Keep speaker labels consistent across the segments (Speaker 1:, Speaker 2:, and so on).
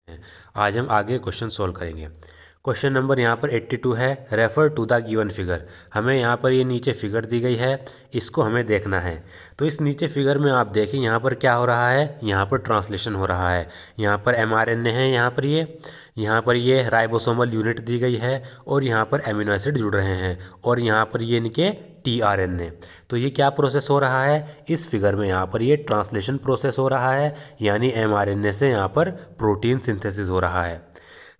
Speaker 1: आज हम आगे क्वेश्चन सोल्व करेंगे। क्वेश्चन नंबर यहाँ पर 82 है, refer to the given figure. हमें यहाँ पर ये नीचे फिगर दी गई है, इसको हमें देखना है। तो इस नीचे फिगर में आप देखें यहाँ पर क्या हो रहा है, यहाँ पर ट्रांसलेशन हो रहा है। यहाँ पर mRNA है, यहाँ पर ये राइबोसोमल यूनिट दी गई है और यहाँ पर एमिनो एसिड जुड़ रहे हैं और यहाँ पर ये इनके tRNA। तो ये क्या प्रोसेस हो रहा है, इस फिगर में यहाँ पर ये ट्रांसलेशन प्रोसेस हो रहा है, यानी mRNA से यहाँ पर प्रोटीन सिंथेसिस हो रहा है।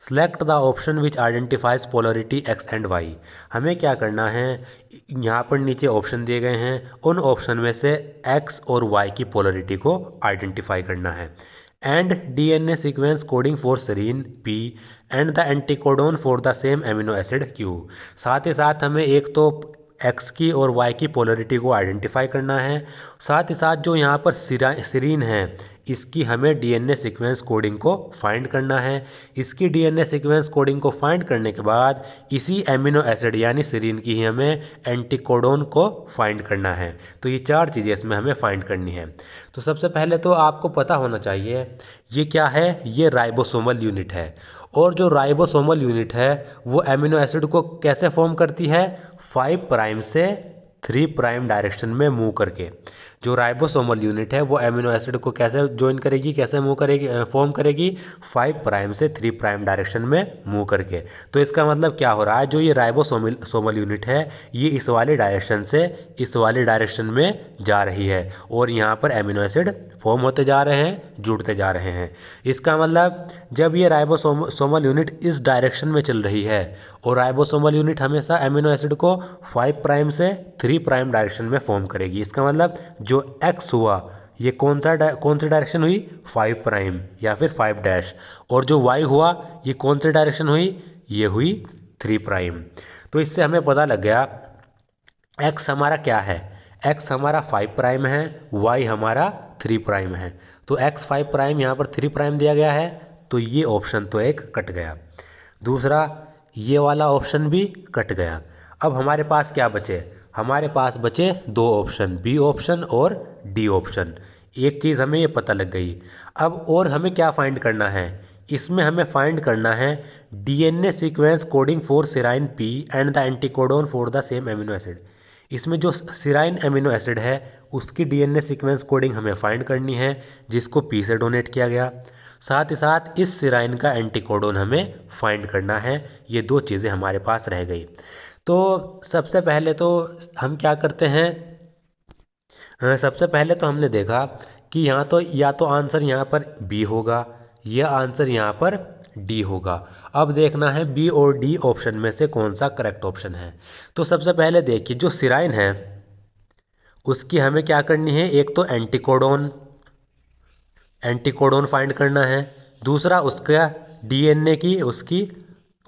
Speaker 1: Select the option which identifies polarity X and Y. हमें क्या करना है, यहाँ पर नीचे ऑप्शन दिए गए हैं, उन ऑप्शन में से एक्स और वाई की पोलरिटी को आइडेंटिफाई करना है। And DNA sequence coding for serine P and the anticodon for the same amino acid Q. साथ ही साथ हमें एक तो एक्स की और वाई की पोलरिटी को आइडेंटिफाई करना है, साथ ही साथ जो यहाँ पर सीरीन है इसकी हमें डीएनए सीक्वेंस कोडिंग को फाइंड करना है। इसकी डीएनए सीक्वेंस कोडिंग को फाइंड करने के बाद इसी एमिनो एसिड यानी सीरीन की ही हमें एंटीकोडोन को फाइंड करना है। तो ये चार चीज़ें इसमें हमें फाइंड करनी है। तो सबसे पहले तो आपको पता होना चाहिए ये क्या है, ये राइबोसोमल यूनिट है। और जो राइबोसोमल यूनिट है वो एमिनो एसिड को कैसे फॉर्म करती है, 5 प्राइम से 3 प्राइम डायरेक्शन में मूव करके। जो राइबोसोमल यूनिट है वो एमिनो एसिड को कैसे ज्वाइन करेगी, कैसे मूव करेगी, फॉर्म करेगी, 5 प्राइम से 3 प्राइम डायरेक्शन में मूव करके। तो इसका मतलब क्या हो रहा है, जो ये राइबोसोमल यूनिट है ये इस वाले डायरेक्शन से इस वाले डायरेक्शन में जा रही है और यहाँ पर एमिनो एसिड फॉर्म होते जा रहे हैं, जुड़ते जा रहे हैं। इसका मतलब जब ये राइबोसोमल यूनिट इस डायरेक्शन में चल रही है और राइबोसोमल यूनिट हमेशा एमिनो एसिड को 5 प्राइम से 3 प्राइम डायरेक्शन में फॉर्म करेगी। इसका मतलब जो एक्स हुआ ये कौन सी डायरेक्शन हुई, 5 प्राइम या फिर 5 डैश। और जो वाई हुआ ये कौन सी डायरेक्शन हुई, ये हुई 3 प्राइम। तो इससे हमें पता लग गया एक्स हमारा क्या है, एक्स हमारा 5 प्राइम है, वाई हमारा 3 प्राइम है। तो एक्स 5 प्राइम यहाँ पर 3 प्राइम दिया गया है, तो ये ऑप्शन तो एक कट गया। दूसरा ये वाला ऑप्शन भी कट गया। अब हमारे पास क्या बचे, हमारे पास बचे दो ऑप्शन, बी ऑप्शन और डी ऑप्शन। एक चीज़ हमें ये पता लग गई। अब और हमें क्या फाइंड करना है, इसमें हमें फाइंड करना है DNA sequence coding for serine P and the anticodon for the same amino acid. इसमें जो सेराइन एमिनो एसिड है उसकी डीएनए सीक्वेंस कोडिंग हमें फाइंड करनी है, जिसको पी से डोनेट किया गया। साथ ही साथ इस सेराइन का एंटीकोडोन हमें फाइंड करना है। ये दो चीज़ें हमारे पास रह गई। तो सबसे पहले तो हम क्या करते हैं, सबसे पहले तो हमने देखा कि यहाँ तो या तो आंसर यहाँ पर बी होगा या आंसर यहाँ पर डी होगा। अब देखना है बी और डी ऑप्शन में से कौन सा करेक्ट ऑप्शन है। तो सबसे पहले देखिए जो सेराइन है उसकी हमें क्या करनी है, एक तो एंटीकोडोन फाइंड करना है, दूसरा उसका डीएनए की उसकी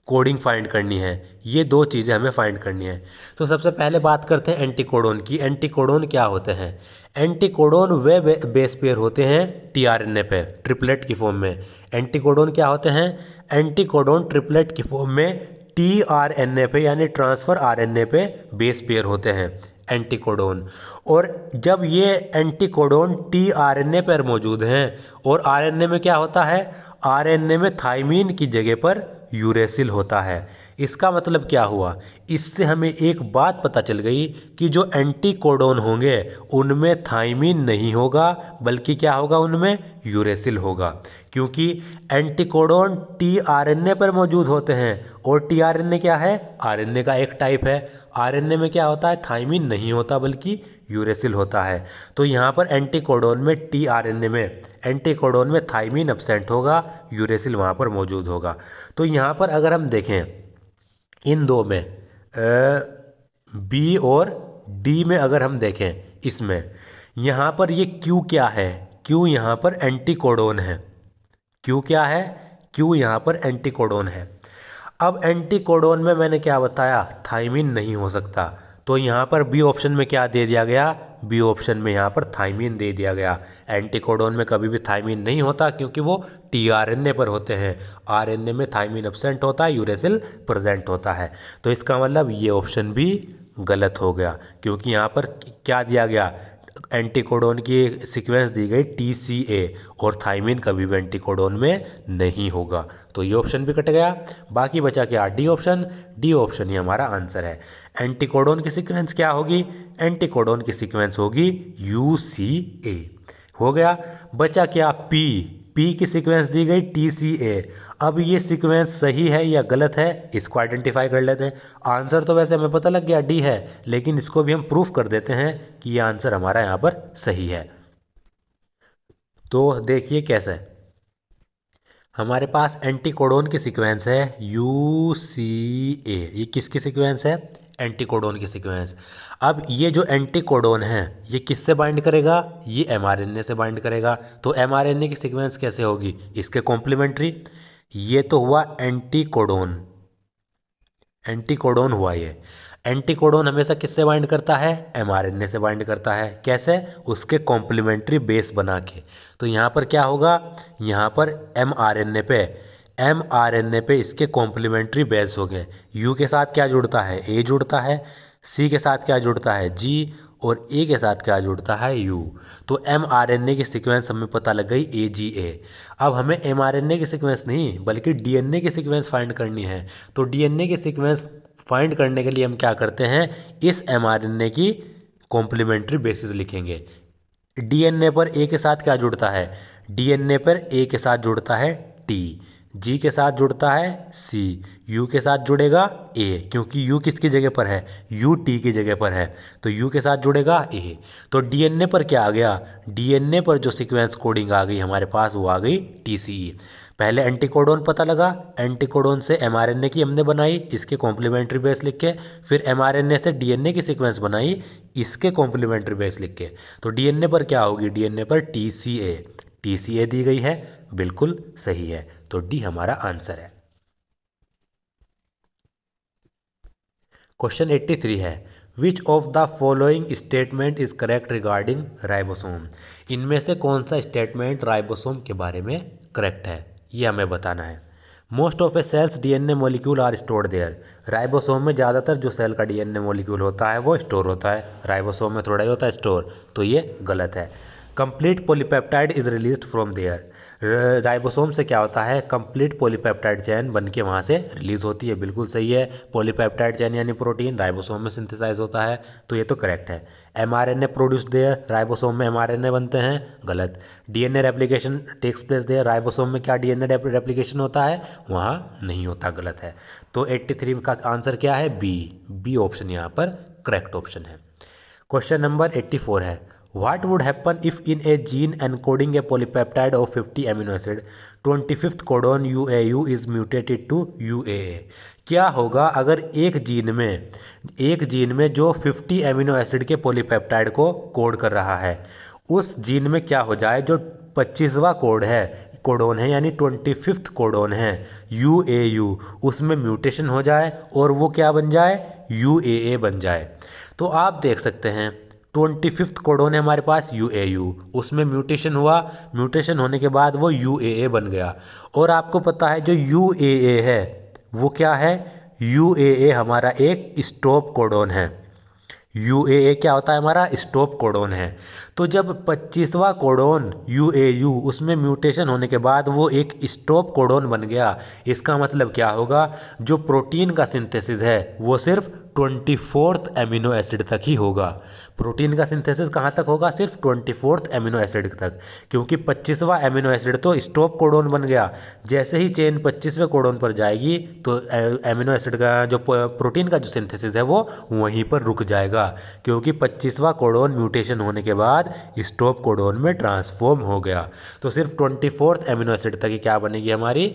Speaker 1: कोडिंग फाइंड करनी है। ये दो चीज़ें हमें फाइंड करनी है। तो सबसे पहले बात करते हैं एंटीकोडोन की। एंटीकोडोन क्या होते हैं, एंटीकोडोन वे बेस पेयर होते हैं टीआरएनए पे ट्रिपलेट की फॉर्म में। एंटीकोडोन क्या होते हैं, एंटीकोडोन ट्रिपलेट की फॉर्म में टीआरएनए पे यानी ट्रांसफर आरएनए पे बेस पेयर होते हैं एंटीकोडोन। और जब ये एंटीकोडोन टीआरएनए पर मौजूद हैं और आरएनए में क्या होता है, आरएनए में थाइमीन की जगह पर यूरेसिल होता है। इसका मतलब क्या हुआ, इससे हमें एक बात पता चल गई कि जो एंटीकोडोन होंगे उनमें थाइमीन नहीं होगा बल्कि क्या होगा, उनमें यूरेसिल होगा। क्योंकि एंटीकोडोन टीआरएनए पर मौजूद होते हैं और टीआरएनए क्या है, आरएनए का एक टाइप है। आरएनए में क्या होता है, थाइमीन नहीं होता बल्कि यूरेसिल होता है। तो यहाँ पर एंटीकोडोन में टीआरएनए में एंटीकोडोन में थाइमीन एब्सेंट होगा, यूरेसिल वहाँ पर मौजूद होगा। तो यहाँ पर अगर हम देखें इन दो में बी और डी में अगर हम देखें, इसमें यहाँ पर ये क्यू क्या है, क्यू यहाँ पर एंटीकोडोन है। क्यू क्या है, क्यू यहाँ पर एंटीकोडोन है। अब एंटीकोडोन में मैंने क्या बताया, थाइमीन नहीं हो सकता। तो यहाँ पर बी ऑप्शन में क्या दे दिया गया, बी ऑप्शन में यहाँ पर थाइमीन दे दिया गया। एंटीकोडोन में कभी भी थाइमीन नहीं होता क्योंकि वो टीआरएनए पर होते हैं। आरएनए में थाइमीन एब्सेंट होता है, यूरेसिल प्रेजेंट होता है। तो इसका मतलब ये ऑप्शन भी गलत हो गया क्योंकि यहाँ पर क्या दिया गया, एंटीकोडोन की सीक्वेंस दी गई TCA, और थाइमिन कभी भी एंटीकोडोन में नहीं होगा। तो ये ऑप्शन भी कट गया। बाकी बचा क्या? D option. डी ऑप्शन ही हमारा आंसर है। एंटीकोडोन की सीक्वेंस क्या होगी? एंटीकोडोन की सीक्वेंस होगी UCA। हो गया। बचा क्या? पी। पी की सीक्वेंस दी गई TCA। अब ये सीक्वेंस सही है या गलत है, इसको आइडेंटिफाई कर लेते हैं। आंसर तो वैसे हमें पता लग गया डी है, लेकिन इसको भी हम प्रूफ कर देते हैं कि ये आंसर हमारा यहाँ पर सही है। तो देखिए कैसे है। हमारे पास एंटीकोडोन की सीक्वेंस है UCA। ये किसकी सीक्वेंस है? एंटीकोडोन की सीक्वेंस। अब ये जो एंटीकोडोन है ये किससे बाइंड करेगा? ये mRNA से बाइंड करेगा। तो mRNA की सीक्वेंस कैसे होगी? इसके कॉम्प्लीमेंट्री। ये तो हुआ एंटीकोडोन। एंटीकोडोन हुआ ये। एंटीकोडोन हमेशा किससे बाइंड करता है? mRNA से बाइंड करता है। कैसे? उसके कॉम्प्लीमेंट्री बेस बना के। तो यहाँ पर क्या होगा? यहाँ पर mRNA पे इसके कॉम्प्लीमेंट्री बेस हो गए। U के साथ क्या जुड़ता है? A जुड़ता है। C के साथ क्या जुड़ता है? G। और A के साथ क्या जुड़ता है? U। तो mRNA की सीक्वेंस हमें पता लग गई AGA। अब हमें mRNA की सीक्वेंस नहीं बल्कि DNA की सीक्वेंस फाइंड करनी है। तो DNA की सीक्वेंस फाइंड करने के लिए हम क्या करते हैं? इस mRNA की कॉम्प्लीमेंट्री बेसिस लिखेंगे। DNA पर A के साथ क्या जुड़ता है? DNA पर A के साथ जुड़ता है T। G के साथ जुड़ता है C। U के साथ जुड़ेगा A, क्योंकि U किसकी जगह पर है? U T की जगह पर है। तो U के साथ जुड़ेगा A। तो DNA पर क्या आ गया? DNA पर जो सीक्वेंस कोडिंग आ गई हमारे पास वो आ गई TCE। पहले एंटीकोडोन पता लगा, एंटीकोडोन से mRNA की हमने बनाई इसके कॉम्प्लीमेंट्री बेस लिख के, फिर mRNA से DNA की सीक्वेंस बनाई इसके कॉम्प्लीमेंट्री बेस लिख के। तो DNA पर क्या होगी? DNA पर TCA। TCA दी गई है, बिल्कुल सही है। तो डी हमारा आंसर है। क्वेश्चन 83 है, which of the following statement is correct regarding ribosome. इनमें से कौन सा स्टेटमेंट राइबोसोम के बारे में करेक्ट है, ये हमें बताना है। Most of a cells DNA molecule are stored there. Ribosome में ज़्यादातर जो सेल का DNA मॉलिक्यूल होता है वो स्टोर होता है, राइबोसोम में थोड़ा ही होता है स्टोर। तो ये गलत है। Complete polypeptide is released from there. Ribosome से क्या होता है? कंप्लीट पॉलीपेप्टाइड चेन बन के वहाँ से रिलीज होती है, बिल्कुल सही है। पॉलीपेप्टाइड चेन यानी प्रोटीन राइबोसोम में सिंथेसाइज होता है, तो ये तो करेक्ट है। mRNA produced there. राइबोसोम में mRNA बनते हैं, गलत। DNA replication takes place there. Ribosome में क्या DNA रेप्लिकेशन होता है? वहाँ नहीं होता, गलत है। तो 83 का आंसर क्या है? बी ऑप्शन यहाँ पर करेक्ट ऑप्शन है। क्वेश्चन नंबर 84 है, What would happen if in a gene encoding a polypeptide of 50 amino acid, 25th codon UAU is mutated to UAA? क्या होगा अगर एक जीन में जो 50 एमिनो एसिड के पॉलीपेप्टाइड को कोड कर रहा है, उस जीन में क्या हो जाए जो 25वां कोडोन है यानी 25th कोडोन है UAU, उसमें म्यूटेशन हो जाए और वो क्या बन जाए? UAA बन जाए। तो आप देख सकते हैं 25th कोडोन है हमारे पास UAU, उसमें म्यूटेशन हुआ, म्यूटेशन होने के बाद वो UAA बन गया। और आपको पता है जो UAA है वो क्या है? UAA हमारा एक स्टॉप कोडोन है। UAA क्या होता है? हमारा स्टॉप कोडोन है। तो जब 25वां कोडोन UAU उसमें म्यूटेशन होने के बाद वो एक स्टॉप कोडोन बन गया, इसका मतलब क्या होगा? जो प्रोटीन का सिंथेसिस है वो सिर्फ 24th एमिनो एसिड तक ही होगा। प्रोटीन का सिंथेसिस कहाँ तक होगा? सिर्फ 24th एमिनो एसिड तक, क्योंकि 25वां एमिनो एसिड तो स्टॉप कोडोन बन गया। जैसे ही चेन 25वें कोडोन पर जाएगी तो एमिनो एसिड का जो प्रोटीन का जो सिंथेसिस है वो वहीं पर रुक जाएगा, क्योंकि 25वां कोडोन म्यूटेशन होने के बाद स्टॉप कोडोन में ट्रांसफॉर्म हो गया। तो सिर्फ 24th एमिनो एसिड तक ही क्या बनेगी हमारी?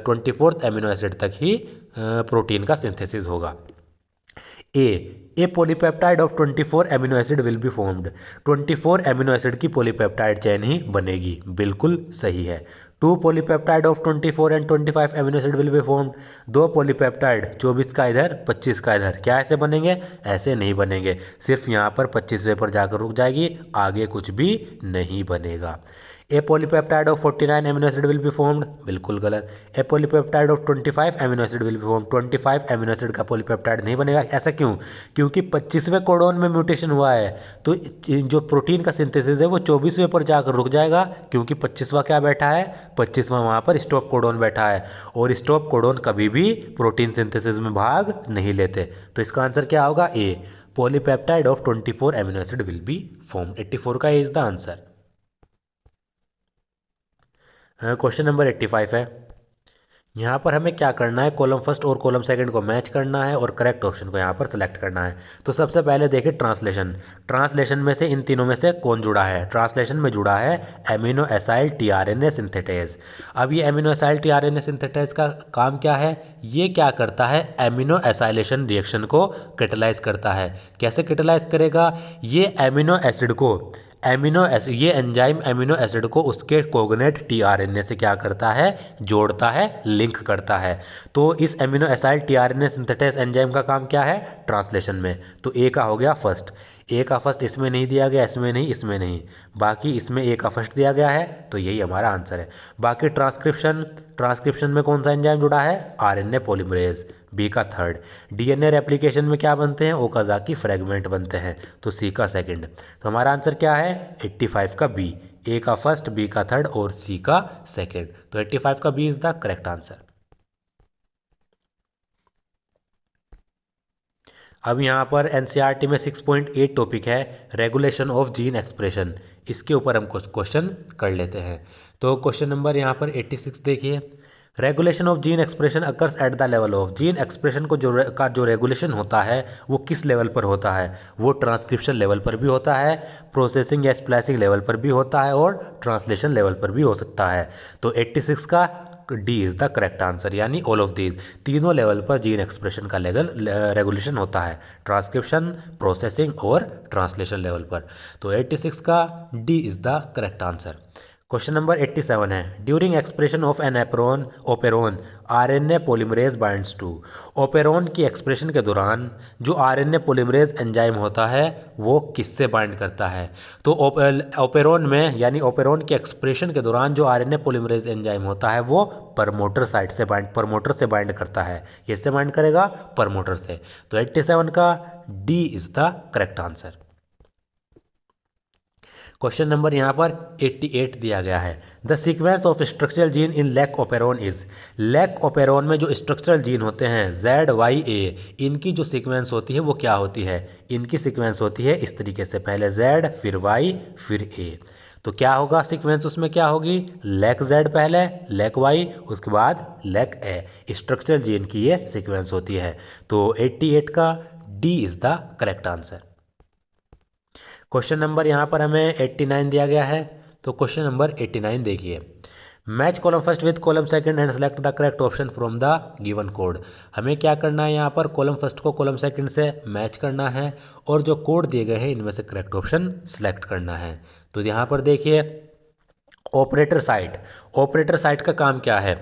Speaker 1: 24th एमिनो एसिड तक ही प्रोटीन का सिंथेसिस होगा। ए polypeptide of 24 amino acid will be formed. 24 amino acid की पॉलीपेप्टाइड चेन ही बनेगी, बिल्कुल सही है। 2 polypeptide of 24 and 25 amino acid will be formed. 2 polypeptide 24 का इधर 25 का इधर, क्या ऐसे बनेंगे? ऐसे नहीं बनेंगे, सिर्फ यहाँ पर 25वें पर जाकर रुक जाएगी, आगे कुछ भी नहीं बनेगा। A polypeptide of 49 amino acid will be formed, बिल्कुल गलत। A polypeptide of 25 amino acid will be formed. 25 amino acid का पॉलीपेप्टाइड नहीं बनेगा, ऐसा क्यों? क्योंकि 25वें कोडोन में म्यूटेशन हुआ है तो जो प्रोटीन का सिंथेसिस है वो 24वें पर जाकर रुक जाएगा, क्योंकि 25वां क्या बैठा है, 25वां वहाँ पर स्टॉप कोडोन बैठा है, और स्टॉप कोडोन कभी भी प्रोटीन सिंथेसिस में भाग नहीं लेते। तो इसका आंसर क्या होगा, ए, polypeptide of 24 amino acid will be form. 84 का A is the answer. Question number 85 है। यहाँ पर हमें क्या करना है, कॉलम फर्स्ट और कॉलम सेकंड को मैच करना है और करेक्ट ऑप्शन को यहाँ पर सेलेक्ट करना है। तो सबसे पहले देखिए ट्रांसलेशन, ट्रांसलेशन में से इन तीनों में से कौन जुड़ा है, ट्रांसलेशन में जुड़ा है एमिनो एसाइल टीआरएनए सिंथेटेज। अब ये एमिनो एसाइल टीआरएनए सिंथेटेज का काम क्या है, ये क्या करता है, एमिनो एसाइलेशन रिएक्शन को कैटेलाइज करता है। कैसे कैटेलाइज करेगा, ये एमिनो एसिड को ये एंजाइम एमिनो एसिड को उसके कोगनेट टीआरएनए से क्या करता है, जोड़ता है, लिंक करता है। तो इस amino acyl tRNA synthetase enzyme का काम क्या है, ट्रांसलेशन में। तो ए का हो गया फर्स्ट, ए का फर्स्ट इसमें नहीं दिया गया, इसमें नहीं, इसमें नहीं, बाकी इसमें ए का फर्स्ट दिया गया है, तो यही हमारा आंसर है। बाकी ट्रांसक्रिप्शन, ट्रांसक्रिप्शन में कौन सा एंजाइम जुड़ा है, आरएनए पॉलीमरेज, बी का थर्ड। डीएनए रेप्लिकेशन में क्या बनते हैं, ओकाज़ाकी फ्रेगमेंट बनते हैं, तो सी का सेकंड। तो हमारा आंसर क्या है, 85 का बी, ए का फर्स्ट, बी का थर्ड और सी का सेकंड। तो 85 का B is the correct answer. अब यहाँ पर एनसीईआरटी में 6.8 टॉपिक है रेगुलेशन ऑफ जीन एक्सप्रेशन, इसके ऊपर हम कुछ क्वेश्चन कर लेते हैं। तो क्वेश्चन नंबर यहाँ पर 86 देखिए, regulation of gene expression occurs at the level of, gene expression को जो रेगुलेशन होता है वो किस लेवल पर होता है, वो ट्रांसक्रिप्शन लेवल पर भी होता है, प्रोसेसिंग या स्प्लाइसिंग लेवल पर भी होता है और ट्रांसलेशन लेवल पर भी हो सकता है। तो 86 का D is the correct answer, यानी ऑल ऑफ दीज, तीनों लेवल पर जीन एक्सप्रेशन का रेगुलेशन होता है, ट्रांसक्रिप्शन, प्रोसेसिंग और ट्रांसलेशन लेवल पर। तो 86 का D is the correct answer. Question number 87 है, during expression of an operon RNA polymerase binds to, operon की एक्सप्रेशन के दौरान जो आरएनए पॉलीमरेज एंजाइम होता है वो किससे बाइंड करता है। तो ओपेरोन में, यानी ओपेरोन की एक्सप्रेशन के दौरान जो आरएनए पॉलीमरेज एंजाइम होता है वो प्रमोटर साइट से प्रमोटर से बाइंड करता है। किससे बाइंड करेगा, प्रमोटर से। तो 87 का D is the correct answer. Question number यहाँ पर 88 दिया गया है, the sequence of structural gene in lac operon is, lac operon में जो स्ट्रक्चरल जीन होते हैं ZYA, इनकी जो सीक्वेंस होती है वो क्या होती है, इनकी सीक्वेंस होती है इस तरीके से, पहले Z फिर Y फिर A। तो क्या होगा सीक्वेंस, उसमें क्या होगी, लैक Z पहले, लैक Y, उसके बाद लैक A, स्ट्रक्चरल जीन की ये सीक्वेंस होती है। तो 88 का D is the correct answer. Question number यहाँ पर हमें 89 दिया गया है। तो क्वेश्चन नंबर 89 देखिए, match column first with column second and select the correct option from the given code. हमें क्या करना है, यहाँ पर कॉलम फर्स्ट को कॉलम सेकंड से मैच करना है और जो कोड दिए गए हैं इनमें से करेक्ट ऑप्शन सेलेक्ट करना है। तो यहाँ पर देखिए ऑपरेटर साइट, ऑपरेटर साइट का काम क्या है,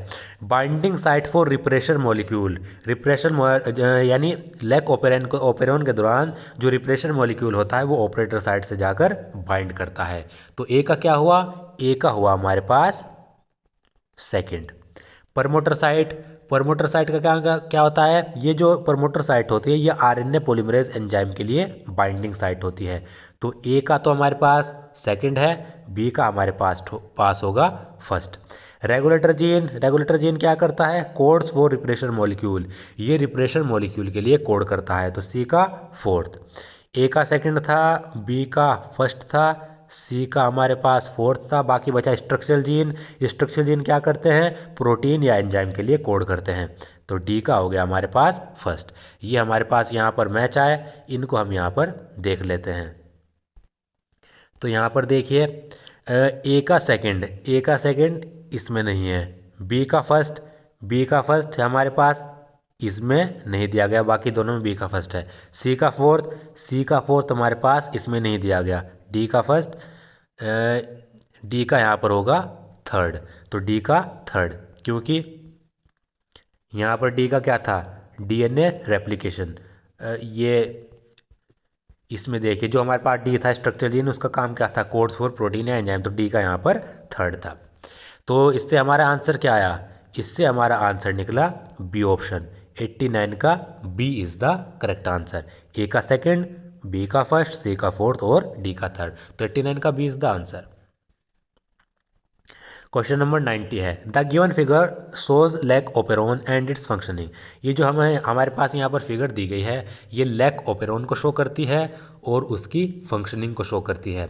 Speaker 1: binding site for refresher molecule, refresher यानी लैक ओपेरोन के दौरान जो रिप्रेशर मॉलिक्यूल होता है वो ऑपरेटर साइट से जाकर बाइंड करता है। तो ए का क्या हुआ, ए का हुआ हमारे पास second. Promoter site, promoter site का क्या होता है, ये जो प्रमोटर साइट होती है ये आरएनए पॉलीमरेज एंजाइम के लिए बाइंडिंग साइट होती है। तो ए का तो हमारे पास सेकंड है, बी का हमारे पास होगा first. Regulator gene, regulator gene क्या करता है, कोड्स फॉर रिप्रेशर मॉलिक्यूल, ये रिप्रेशर मॉलिक्यूल के लिए कोड करता है। तो सी का फोर्थ, ए का सेकंड था, बी का फर्स्ट था, सी का हमारे पास फोर्थ था, बाकी बचा स्ट्रक्चरल जीन। स्ट्रक्चरल जीन क्या करते हैं, प्रोटीन या एंजाइम के लिए कोड करते हैं। तो डी का हो गया हमारे पास फर्स्ट। ये हमारे पास यहाँ पर मैच आए, इनको हम यहाँ पर देख लेते हैं। तो यहाँ पर देखिए ए का सेकंड, ए का सेकंड इसमें नहीं है, बी का फर्स्ट, बी का फर्स्ट है हमारे पास, इसमें नहीं दिया गया, बाकी दोनों में बी का फर्स्ट है। सी का फोर्थ, सी का फोर्थ हमारे पास इसमें नहीं दिया गया। डी का फर्स्ट, डी का यहाँ पर होगा थर्ड। तो डी का थर्ड, क्योंकि यहाँ पर डी का क्या था, डीएनए रेप्लिकेशन। ये इसमें देखिए जो हमारे पास डी था स्ट्रक्चर जीन, उसका काम क्या था, कोड्स फॉर प्रोटीन या एंजाइम। तो डी का यहाँ पर थर्ड था। तो इससे हमारा आंसर क्या आया, इससे हमारा आंसर निकला बी ऑप्शन, 89 का B is the correct answer. A का सेकंड, बी का फर्स्ट, सी का फोर्थ और डी का थर्ड, तो 89 का B is the answer. Question number 90 है the given figure shows lac operon and its functioning. ये जो हमारे पास यहाँ पर फिगर दी गई है ये लैक ओपेरोन को शो करती है और उसकी फंक्शनिंग को शो करती है।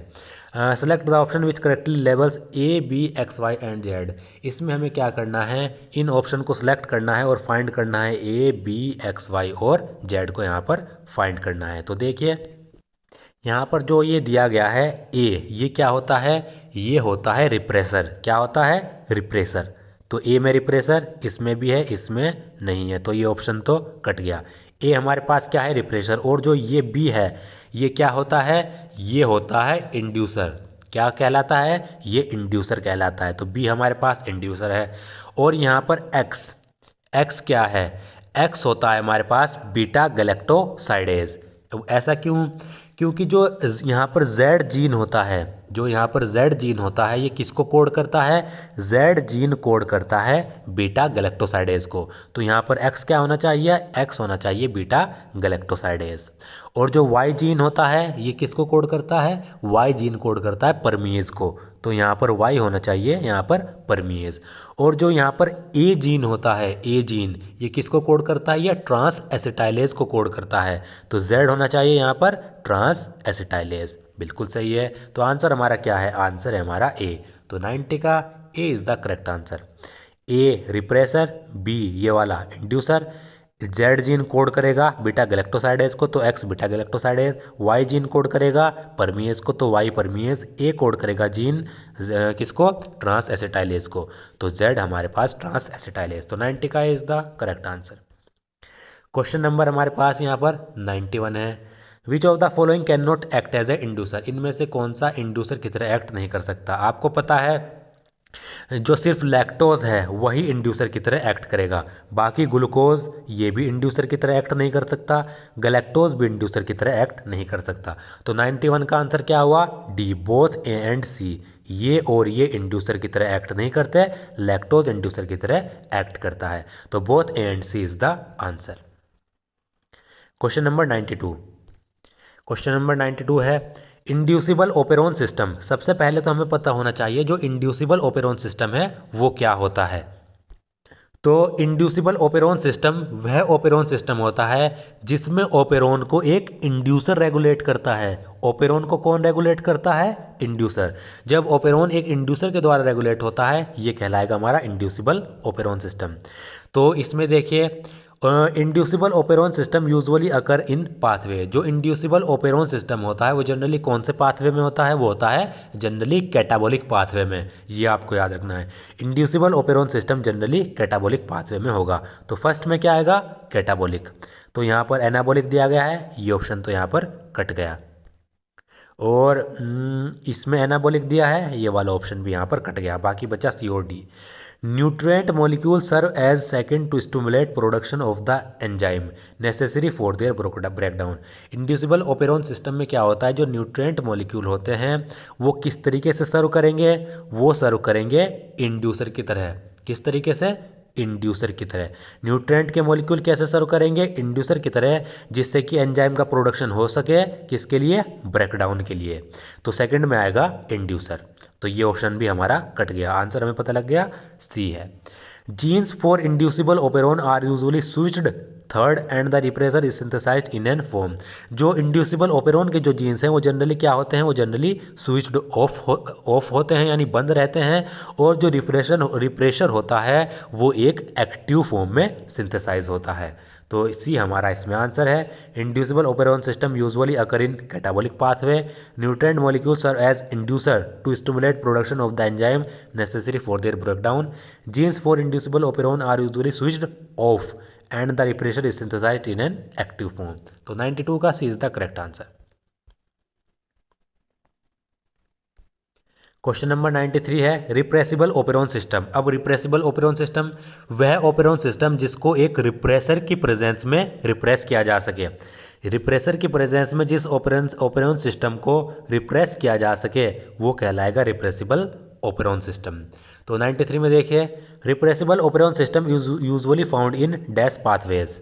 Speaker 1: Select the option which correctly labels A B X Y and Z. इसमें हमें क्या करना है, इन ऑप्शन को सिलेक्ट करना है और फाइंड करना है ए बी एक्स वाई और जेड को यहाँ पर फाइंड करना है। तो देखिए यहाँ पर जो ये दिया गया है ए, ये क्या होता है, ये होता है रिप्रेसर। क्या होता है, रिप्रेसर। तो ए में रिप्रेसर इसमें भी है, इसमें नहीं है, तो ये ऑप्शन तो कट गया। ए हमारे पास क्या है, रिप्रेसर। और जो ये बी है ये क्या होता है, ये होता है इंड्यूसर। क्या कहलाता है, ये इंड्यूसर कहलाता है। तो बी हमारे पास इंड्यूसर है। और यहाँ पर एक्स, एक्स क्या है, एक्स होता है हमारे पास बीटा गैलेक्टोसाइडेज। ऐसा क्यों, क्योंकि जो यहाँ पर Z जीन होता है, जो यहाँ पर Z जीन होता है ये किसको कोड करता है, Z जीन कोड करता है बीटा गैलेक्टोसाइडेज को। तो यहाँ पर X क्या होना चाहिए, X होना चाहिए बीटा गैलेक्टोसाइडेज। और जो Y जीन होता है ये किसको कोड करता है, Y जीन कोड करता है परमीज को। तो यहाँ पर Y होना चाहिए यहाँ पर परमीज। और जो यहाँ पर A जीन होता है, A जीन ये किसको कोड करता है, ये ट्रांस एसिटाइलेज को कोड करता है। तो Z होना चाहिए यहाँ पर ट्रांस एसिटाइलेज। बिल्कुल सही है। तो आंसर हमारा क्या है, आंसर है हमारा ए। तो 90 का A is the correct answer. A repressor, B ये वाला इंड्यूसर, जेड जीन कोड करेगा बीटा गैलेक्टोसाइडेज को, तो X beta galactosidase. Y gene code करेगा परमीएज को, तो वाई परमीएज। ए कोड करेगा जीन किसको, ट्रांस एसिटाइलेज को, तो जेड हमारे पास ट्रांस एसिटाइलेज। तो 90 का is the correct answer. Question number हमारे पास यहाँ पर 91 है which of the following can not act as a inducer. इनमें से कौन सा इंड्यूसर की तरह एक्ट नहीं कर सकता। आपको पता है जो सिर्फ लैक्टोज है वही इंड्यूसर की तरह एक्ट करेगा, बाकी ग्लूकोज ये भी इंड्यूसर की तरह एक्ट नहीं कर सकता, गैलेक्टोज भी इंड्यूसर की तरह एक्ट नहीं कर सकता। तो 91 का आंसर क्या हुआ, डी बोथ ए एंड सी। ये और ये इंड्यूसर की तरह एक्ट नहीं करते, लैक्टोज इंड्यूसर की तरह एक्ट करता है। तो both A and C is the answer. Question number 92। Question number 92 है इंड्यूसिबल ओपेरोन सिस्टम। सबसे पहले तो हमें पता होना चाहिए जो इंड्यूसिबल ओपेरोन सिस्टम है वो क्या होता है। तो इंड्यूसिबल ओपेरोन सिस्टम वह ओपेरोन सिस्टम होता है जिसमें ओपेरोन को एक इंड्यूसर रेगुलेट करता है। ओपेरोन को कौन रेगुलेट करता है, इंड्यूसर। जब ओपेरोन एक इंड्यूसर के द्वारा रेगुलेट होता है ये कहलाएगा हमारा इंड्यूसिबल ओपेरोन सिस्टम। तो इसमें देखिए inducible operon system usually occur in pathway. जो इंड्यूसिबल ओपेरोन सिस्टम होता है वो जनरली कौन से पाथवे में होता है, वो होता है जनरली कैटाबोलिक पाथवे में। ये आपको याद रखना है, inducible operon system generally catabolic pathway में होगा। तो फर्स्ट में क्या आएगा, कैटाबोलिक। तो यहाँ पर एनाबोलिक दिया गया है, ये ऑप्शन तो यहाँ पर कट गया। और इसमें एनाबोलिक दिया है, ये वाला ऑप्शन भी यहाँ पर कट गया, बाकी बचा सी और D. Nutrient molecule serve as second to stimulate production of the enzyme necessary for their breakdown. Inducible operon system में क्या होता है, जो न्यूट्रिएंट मॉलिक्यूल होते हैं वो किस तरीके से सर्व करेंगे, वो सर्व करेंगे इंड्यूसर की तरह। किस तरीके से, इंड्यूसर की तरह। न्यूट्रिएंट के मॉलिक्यूल कैसे सर्व करेंगे, इंड्यूसर की तरह, जिससे कि एंजाइम का प्रोडक्शन हो सके, किसके लिए, ब्रेकडाउन के लिए। तो सेकंड में आएगा इंड्यूसर। तो ये ऑप्शन भी हमारा कट गया, आंसर हमें पता लग गया सी है। Genes for inducible operon are usually switched third and the repressor is synthesized in an form. जो इंड्यूसिबल ओपेरोन के जो जीन्स हैं वो जनरली क्या होते हैं, वो जनरली स्विच्ड ऑफ होते हैं यानी बंद रहते हैं, और जो रिप्रेशर होता है वो एक एक्टिव फॉर्म में सिंथेसाइज होता है। तो सी हमारा इसमें आंसर है। Inducible operon system usually occur in catabolic pathway. Nutrient molecules serve as inducer to stimulate production of the enzyme necessary for their breakdown. Genes for inducible operon are usually switched off and the repressor is synthesized in an active form. तो 92 का C is the correct answer. Question number 93 है repressible operon system. अब repressible operon system वह operon system जिसको एक repressor की presence में repress किया जा सके। रिप्रेसर की प्रेजेंस में जिस ओपेरोन सिस्टम को रिप्रेस किया जा सके वो कहलाएगा रिप्रेसिबल ओपेरॉन सिस्टम। तो 93 में देखिए, repressible operon system usually found in dash pathways.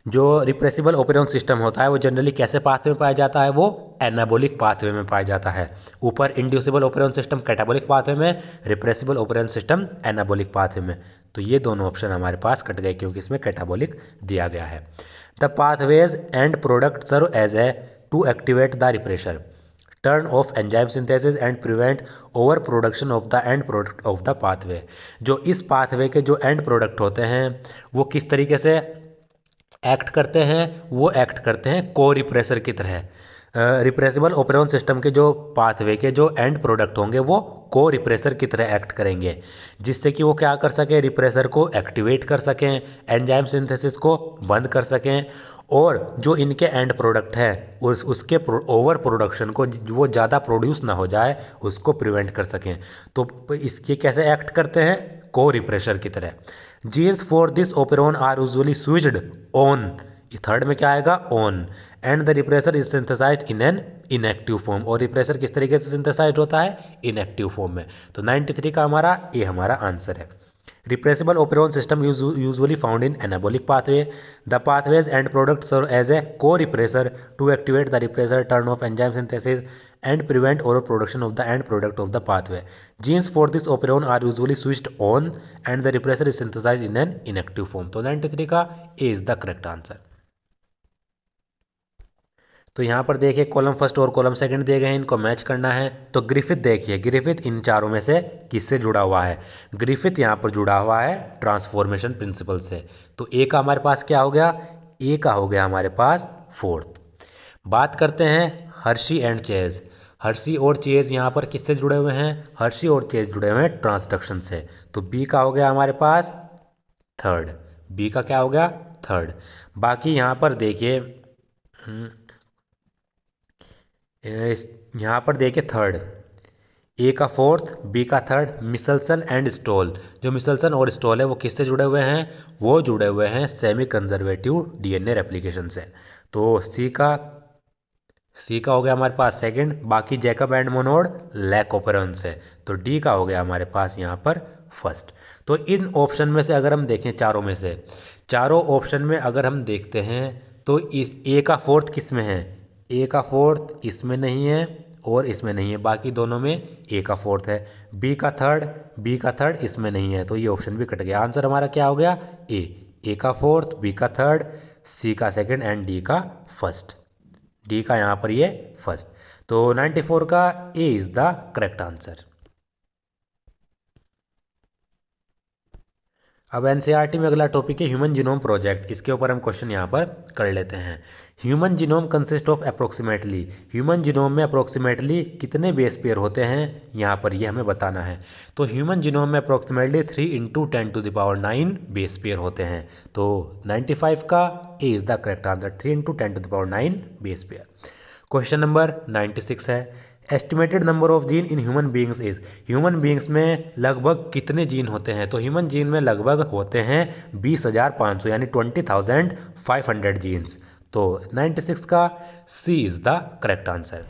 Speaker 1: जो रिप्रेसिबल ओपेरॉन सिस्टम होता है वो जनरली कैसे पाथवे में पाया जाता है, वो एनाबोलिक पाथवे में पाया जाता है। ऊपर inducible operon system catabolic pathway में, repressible operon system anabolic pathway में। तो ये दोनों ऑप्शन हमारे पास कट गए क्योंकि इसमें कैटाबोलिक दिया गया है। The pathways end product serve as a to activate the repressor, turn off enzyme synthesis and prevent over production of the end product of the pathway. जो इस पाथवे के जो एंड प्रोडक्ट होते हैं वो किस तरीके से एक्ट करते हैं, वो एक्ट करते हैं को रिप्रेसर की तरह। रिप्रेसिबल ओपेरॉन सिस्टम के जो पाथवे के जो एंड प्रोडक्ट होंगे वो को रिप्रेसर की तरह एक्ट करेंगे, जिससे कि वो क्या कर सकें, रिप्रेसर को एक्टिवेट कर सकें, एंजाइम सिंथेसिस को बंद कर सकें, और जो इनके एंड प्रोडक्ट है उसके ओवर प्रोडक्शन को, वो ज़्यादा प्रोड्यूस ना हो जाए, उसको प्रिवेंट कर सकें। तो इसके कैसे एक्ट करते हैं, को रिप्रेशर की तरह। Genes for this operon are usually switched on, third में क्या आएगा, on, and the repressor is synthesized in an inactive form. और रिप्रेसर किस तरीके से सिंथेसाइज्ड होता है, इनएक्टिव फॉर्म में। तो 93 का हमारा ए हमारा आंसर है। Repressible operon system usually found in anabolic pathway. The pathways and products serve as a co-repressor to activate the repressor, turn off enzyme synthesis, and prevent overproduction of the end product of the pathway. Genes for this operon are usually switched on, and the repressor is synthesized in an inactive form. तो 93 का A is the correct answer. तो यहाँ पर देखिए column first और column second दिए गए हैं, इनको मैच करना है। तो ग्रिफिथ देखिए, ग्रिफिथ इन चारों में से किससे जुड़ा हुआ है, ग्रिफिथ यहाँ पर जुड़ा हुआ है ट्रांसफॉर्मेशन प्रिंसिपल से। तो ए का हमारे पास क्या हो गया, ए का हो गया हमारे पास फोर्थ। बात करते हैं हर्शी एंड चेज। हर्शी और चेज यहाँ पर किससे जुड़े हुए हैं, हर्शी और चेज जुड़े हुए हैं ट्रांसडक्शन से। तो बी का हो गया हमारे पास थर्ड, बी का क्या हो गया, थर्ड। बाकी यहाँ पर देखिए यहाँ पर देखिए थर्ड, ए का फोर्थ, बी का थर्ड, मिसल्सन एंड स्टॉल। जो मिसल्सन और स्टॉल है वो किससे जुड़े हुए हैं, वो जुड़े हुए हैं सेमी कंजर्वेटिव डीएनए रेप्लिकेशन से। तो सी का हो गया हमारे पास सेकंड। बाकी Jacob and Monod lac operon से। तो डी का हो गया हमारे पास यहाँ पर फर्स्ट। तो इन ऑप्शन में से अगर हम देखें, चारों में से, चारों ऑप्शन में अगर हम देखते हैं तो इस ए का फोर्थ किस में है, ए का फोर्थ इसमें नहीं है और इसमें नहीं है, बाकी दोनों में ए का फोर्थ है। बी का थर्ड इसमें नहीं है, तो ये ऑप्शन भी कट गया। आंसर हमारा क्या हो गया, ए का फोर्थ, बी का थर्ड, सी का सेकंड एंड डी का फर्स्ट। डी का यहाँ पर ये फर्स्ट। तो 94 का A is the correct answer. अब एनसीईआरटी में अगला टॉपिक है ह्यूमन जीनोम प्रोजेक्ट। इसके ऊपर हम क्वेश्चन यहाँ पर कर लेते हैं। Human genome consist of approximately, human genome में अप्रोक्सीमेटली कितने बेस पेयर होते हैं, यहाँ पर ये हमें बताना है। तो ह्यूमन जीनोम में अप्रोक्सीमेटली 3 × 10⁹ बेस पेयर होते हैं। तो 95 का A is the correct answer, 3 × 10⁹ base pair. Question number 96 है, estimated number of gene in human beings is. Human beings में लगभग कितने जीन होते हैं, तो ह्यूमन जीन में लगभग होते हैं 20,500 यानी 20,500 जीन्स। तो 96 का C is the correct answer.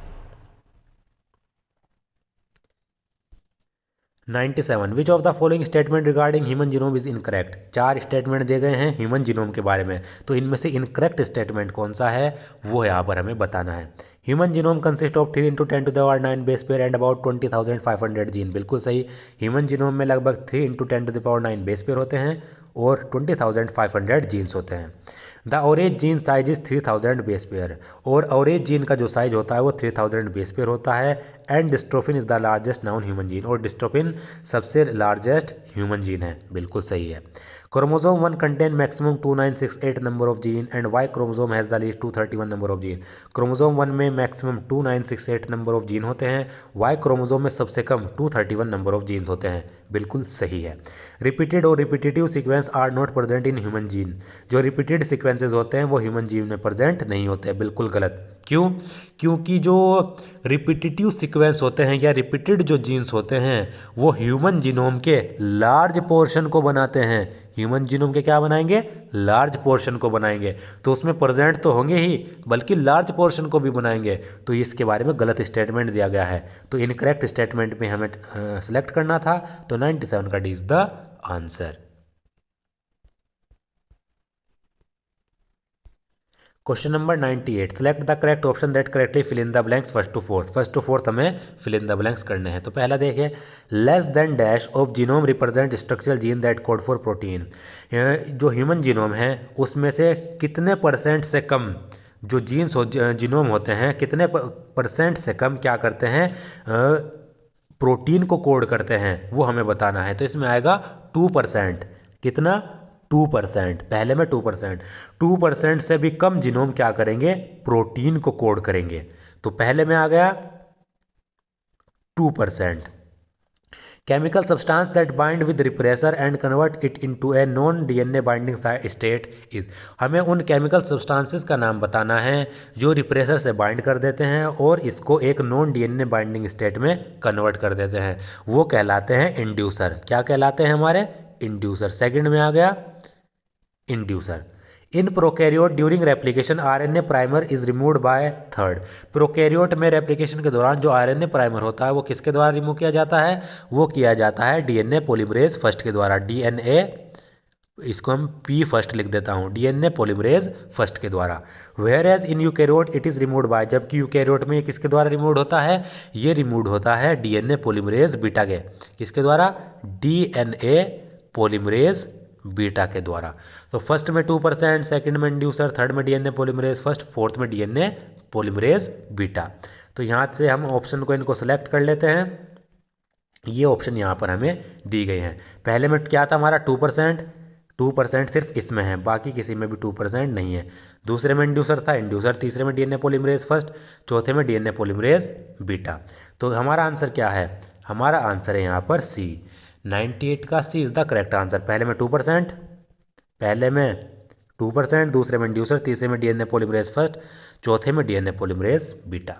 Speaker 1: 97 which of the following statement regarding human genome is incorrect. 4 statement दिए गए हैं ह्यूमन जीनोम के बारे में, तो इनमें से इनकरेक्ट स्टेटमेंट कौन सा है वो यहाँ पर हमें बताना है। Human genome consist of 3 × 10⁹ base pair and about 20,500 gene. बिल्कुल सही, ह्यूमन जीनोम में लगभग 3 × 10⁹ बेस पेयर होते हैं और 20,500 जीन्स होते हैं। The orange gene size is 3000 base pair, और ऑरेंज जीन का जो साइज होता है वो 3000 बेस पेयर होता है। And dystrophin is the largest known human gene, और डिस्ट्रोफिन सबसे लार्जेस्ट ह्यूमन जीन है। बिल्कुल सही है। Chromosome 1 contain maximum 2968 number of gene and Y chromosome has the least 231 number of gene. Chromosome 1 में मैक्सिमम 2968 नंबर ऑफ जीन होते हैं, Y chromosome में सबसे कम 231 नंबर ऑफ जीन होते हैं। बिल्कुल सही है। रिपीटेड और repetitive sequence are not present in human gene. जो रिपीटेड सीक्वेंसेज होते हैं वो ह्यूमन जीन में प्रेजेंट नहीं होते हैं। बिल्कुल गलत। क्यों? क्योंकि जो रिपीटिटिव सीक्वेंस होते हैं या रिपीटेड जो जीन्स होते हैं वो ह्यूमन जीनोम के लार्ज पोर्शन को बनाते हैं। ह्यूमन जीनोम के क्या बनाएंगे? लार्ज पोर्शन को बनाएंगे। तो उसमें प्रेजेंट तो होंगे ही बल्कि लार्ज पोर्शन को भी बनाएंगे। तो इसके बारे में गलत स्टेटमेंट दिया गया है। तो इनकरेक्ट स्टेटमेंट में हमें सेलेक्ट करना था। तो 97 का D is the answer. Question number 98, select the correct option that correctly fill in the blanks first to fourth. First to fourth हमें फिल इन द ब्लैंक्स करने हैं। तो पहला देखिए, less than dash of genome represent structural gene that code for protein. जो human genome है उसमें से कितने परसेंट से कम जो जीन्स जीनोम होते हैं, कितने परसेंट से कम क्या करते हैं, प्रोटीन को कोड करते हैं, वो हमें बताना है। तो इसमें आएगा 2%। कितना? 2%। पहले में 2%। 2% से भी कम जीनोम क्या करेंगे? प्रोटीन को कोड करेंगे। तो पहले में आ गया 2%। Chemical substance that bind with repressor and convert it into a non DNA binding state is. हमें उन केमिकल सब्सटेंसेस का नाम बताना है जो रिप्रेसर से बाइंड कर देते हैं और इसको एक नॉन डीएनए बाइंडिंग स्टेट में कन्वर्ट कर देते हैं। वो कहलाते हैं इंड्यूसर। क्या कहलाते हैं हमारे? इंड्यूसर। सेकंड में आ गया inducer. In prokaryote during replication RNA primer is removed by third. Prokaryote में रेप्लिकेशन के दौरान जो आरएनए प्राइमर होता है वो किसके द्वारा रिमूव किया जाता है? वो किया जाता है डीएनए पॉलीमरेज फर्स्ट के द्वारा। डीएनए, इसको हम पी फर्स्ट लिख देता हूँ, डीएनए पॉलीमरेज फर्स्ट के द्वारा। Whereas in eukaryote it is removed by, जबकि यूकैरियोट में ये किसके द्वारा रिमूव होता है? ये रिमूव होता है डीएनए पॉलीमरेज बीटा के। किसके द्वारा? डीएनए पॉलीमरेज बीटा के द्वारा। तो फर्स्ट में 2%, सेकंड में इंड्यूसर, थर्ड में डीएनए पॉलीमरेज फर्स्ट, फोर्थ में डीएनए पॉलीमरेज बीटा। तो यहाँ से हम ऑप्शन को इनको सेलेक्ट कर लेते हैं। ये ऑप्शन यहाँ पर हमें दी गई हैं। पहले में क्या था हमारा? 2%। 2% सिर्फ इसमें है, बाकी किसी में भी 2% नहीं है। दूसरे में इंड्यूसर था, इंड्यूसर। तीसरे में डीएनए पॉलीमरेज फर्स्ट, चौथे में डीएनए पॉलीमरेज बीटा। तो हमारा आंसर क्या है? हमारा आंसर है यहाँ पर सी। 98 का C is the correct answer. पहले में 2%, पहले में 2%, दूसरे में इंड्यूसर, तीसरे में डीएनए पॉलीमरेज फर्स्ट, चौथे में DNA polymerase beta.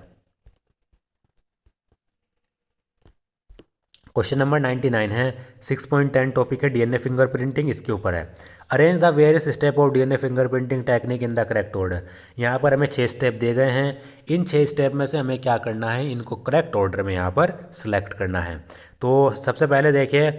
Speaker 1: Question number 99 है, 6.10 टॉपिक है डीएनए फिंगरप्रिंटिंग, इसके ऊपर है। Arrange the various step of DNA fingerprinting technique in the correct order. यहाँ पर हमें 6 स्टेप दिए गए हैं। इन 6 स्टेप में से हमें क्या करना है? इनको करेक्ट ऑर्डर में यहाँ पर सिलेक्ट करना है। तो सबसे पहले देखिए,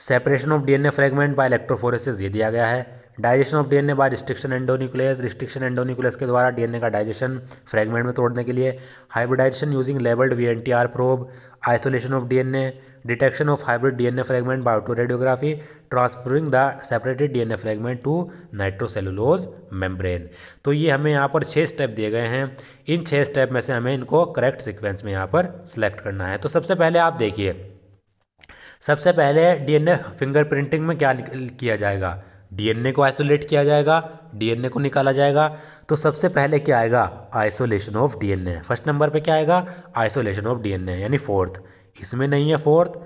Speaker 1: separation of DNA fragment by electrophoresis ये दिया गया है। Digestion of DNA by restriction endonuclease, restriction endonuclease के द्वारा डीएनए का डाइजेशन फ्रेगमेंट में तोड़ने के लिए। Hybridization using labelled VNTR probe, isolation of DNA, detection of hybrid DNA fragment by autoradiography, transferring the separated DNA fragment to nitrocellulose membrane. तो ये हमें यहाँ पर 6 स्टेप दिए गए हैं। इन 6 स्टेप में से हमें इनको करेक्ट सीक्वेंस में यहाँ पर सिलेक्ट करना है। तो सबसे पहले आप देखिए, सबसे पहले डीएनए फिंगरप्रिंटिंग में क्या किया जाएगा? डीएनए को आइसोलेट किया जाएगा, डीएनए को निकाला जाएगा। तो सबसे पहले क्या आएगा? Isolation of DNA. First number पे क्या आएगा? आइसोलेशन ऑफ डीएनए, यानी फोर्थ। इसमें नहीं है फोर्थ,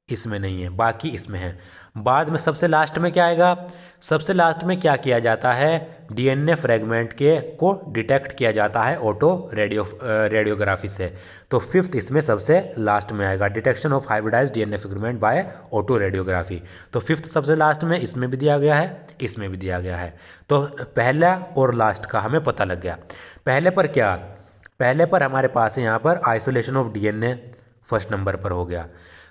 Speaker 1: इसमें नहीं है, बाकी इसमें है। बाद में सबसे लास्ट में क्या आएगा? सबसे लास्ट में क्या किया जाता है? डीएनए फ्रेगमेंट के को डिटेक्ट किया जाता है ऑटो रेडियोग्राफी से। तो फिफ्थ इसमें सबसे लास्ट में आएगा, detection of hybridized DNA fragment by autoradiography. तो फिफ्थ सबसे लास्ट में, इसमें भी दिया गया है, इसमें भी दिया गया है। तो पहला और लास्ट का हमें पता लग गया। पहले पर क्या? पहले पर हमारे पास है यहाँ पर isolation of DNA, first number पर हो गया।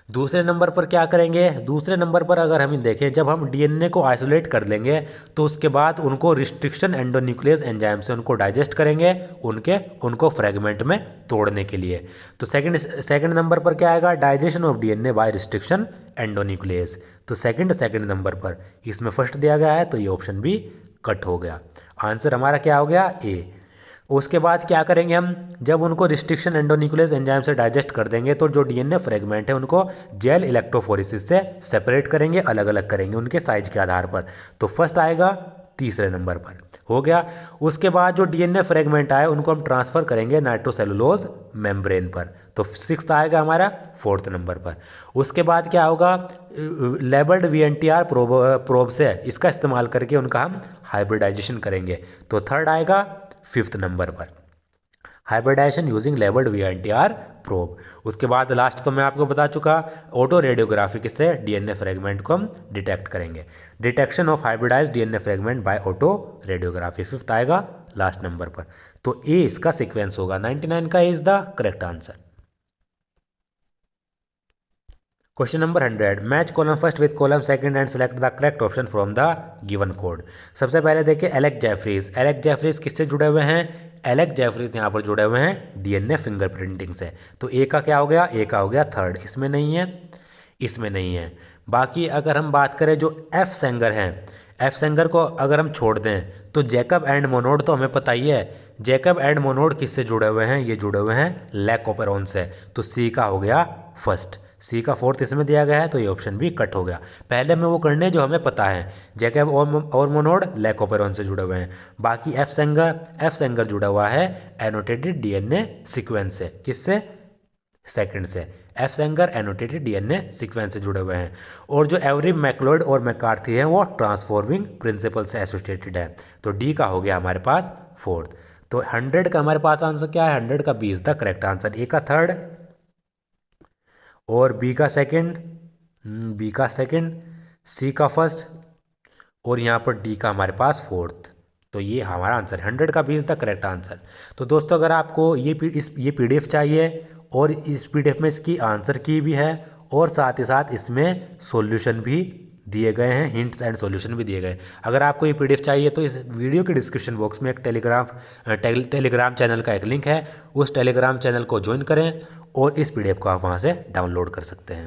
Speaker 1: दूसरे नंबर पर क्या करेंगे? दूसरे नंबर पर अगर हम देखें, जब हम डीएनए को आइसोलेट कर लेंगे तो उसके बाद उनको रिस्ट्रिक्शन एंडोन्यूक्लियस एंजाइम से उनको डाइजेस्ट करेंगे, उनको फ्रेगमेंट में तोड़ने के लिए। तो सेकंड नंबर पर क्या आएगा? Digestion of DNA by restriction endonuclease. तो सेकंड नंबर पर, इसमें फर्स्ट दिया गया है तो ये ऑप्शन भी कट हो गया। आंसर हमारा क्या हो गया? ए। उसके बाद क्या करेंगे हम? जब उनको रिस्ट्रिक्शन एंडोन्यूक्लियस एंजाइम से डाइजेस्ट कर देंगे तो जो डीएनए फ्रेगमेंट है उनको जेल इलेक्ट्रोफोरेसिस से सेपरेट करेंगे, अलग अलग करेंगे उनके साइज के आधार पर। तो फर्स्ट आएगा तीसरे नंबर पर, हो गया। उसके बाद जो डीएनए फ्रेगमेंट आए उनको हम ट्रांसफर करेंगे नाइट्रोसेलुलोज मेम्ब्रेन पर। तो सिक्स्थ आएगा हमारा फोर्थ नंबर पर। उसके बाद क्या होगा? लेबल्ड वीएनटीआर प्रोब से इसका इस्तेमाल करके उनका हम हाइब्रिडाइजेशन करेंगे। तो थर्ड आएगा फिफ्थ नंबर पर। Hybridization using labelled VNTR probe. उसके बाद लास्ट तो मैं आपको बता चुका, ऑटो रेडियोग्राफी किससे, डीएनए फ्रेगमेंट को हम डिटेक्ट करेंगे। Detection of hybridized DNA fragment by autoradiography, fifth आएगा लास्ट नंबर पर। तो ए इसका सीक्वेंस होगा, 99 का is the correct answer. Question number 100, match column first with column second and select the correct option from the given code. सबसे पहले देखिए Alex Jeffreys, Alex Jeffreys किससे जुड़े हुए हैं, एलेक्स जेफरीज यहाँ पर जुड़े हुए हैं डीएनए फिंगरप्रिंटिंग से। तो ए का क्या हो गया, ए का हो गया थर्ड, इसमें नहीं है, इसमें नहीं है। बाकी अगर हम बात करें जो एफ सेंगर हैं, एफ सेंगर को अगर हम छोड़ दें तो जैकब एंड मोनोड तो हमें पता ही है, जैकब एंड मोनोड किससे जुड़े हुए हैं, ये जुड़े हुए हैं लैकोपेरोन से। तो सी का हो गया फर्स्ट, सी का फोर्थ इसमें दिया गया है, तो ये ऑप्शन भी कट हो गया। पहले में वो करने जो हमें पता है, जैकब और मोनोड लैकोपेरोन से जुड़े हुए हैं। बाकी एफ सेंगर जुड़ा हुआ है एनोटेटेड डीएनए सीक्वेंस से, किससे, सेकंड से। F Sengar annotated DNA sequence से जुड़े हुए हैं। और जो एवरी मैक्लोइड और मैकार्थी है वो ट्रांसफॉर्मिंग प्रिंसिपल से एसोसिएटेड है। तो डी का हो गया हमारे पास फोर्थ। तो 100 का हमारे पास आंसर क्या है, 100 का B is the correct answer. A का थर्ड और बी का सेकंड, बी का सेकंड, सी का फर्स्ट और यहाँ पर डी का हमारे पास फोर्थ। तो ये हमारा आंसर 100 का B is the correct answer. तो दोस्तों अगर आपको ये पीडीएफ चाहिए और इस पीडीएफ में इसकी आंसर की भी है और साथ ही साथ इसमें सॉल्यूशन भी दिए गए हैं, हिंट्स एंड सॉल्यूशन भी दिए गए। अगर आपको ये पीडीएफ चाहिए तो इस वीडियो के डिस्क्रिप्शन बॉक्स में एक टेलीग्राम चैनल का एक लिंक है, उस टेलीग्राम चैनल को ज्वाइन करें और इस पीडीएफ को आप वहाँ से डाउनलोड कर सकते हैं।